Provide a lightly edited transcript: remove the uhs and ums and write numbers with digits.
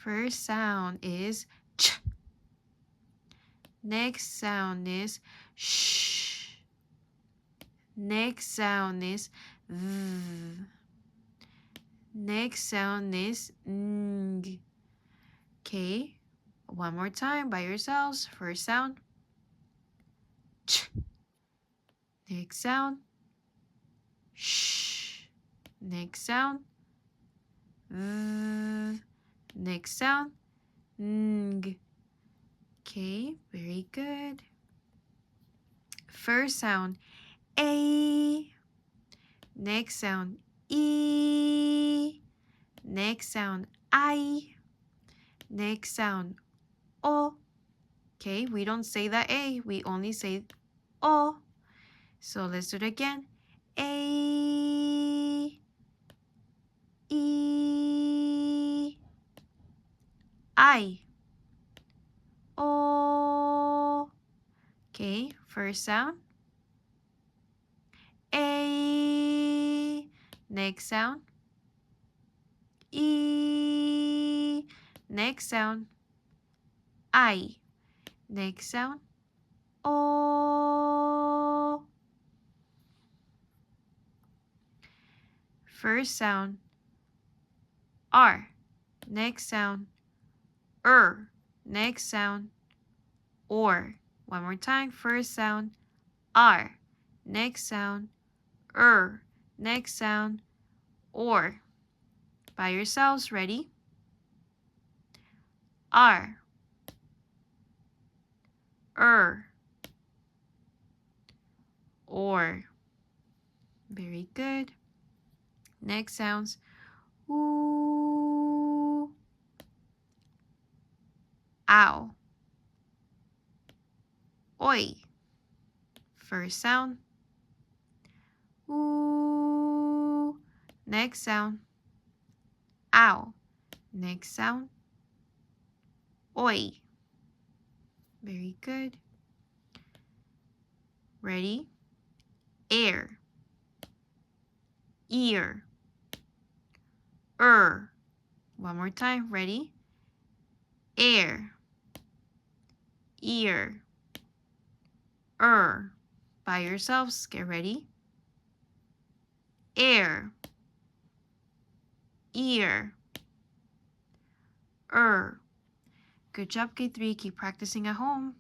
First sound is ch. Next sound is sh. Next sound is v. Next sound is ng. Okay, one more time by yourselves. First sound ch. Next sound sh. Next sound v. Next sound ng. Okay, very good. First sound a. Next sound e. Next sound I. Next sound o. Okay, we don't say the a, we only say o. So let's do it again. A, e, I, o. Okay, first sound a. Next sound e. Next sound I. Next sound o. First sound R. Next sound Next sound or. One more time. First sound R. Next sound Next sound or. By yourselves, ready? R, or. Very good. Next sounds oo, ow, oi. First sound oo. Next sound ow. Next sound oi. Very good. Ready? Air, ear, One more time. Ready? Air, ear, By yourselves. Get ready. Air, ear, Good job, K3. Keep practicing at home.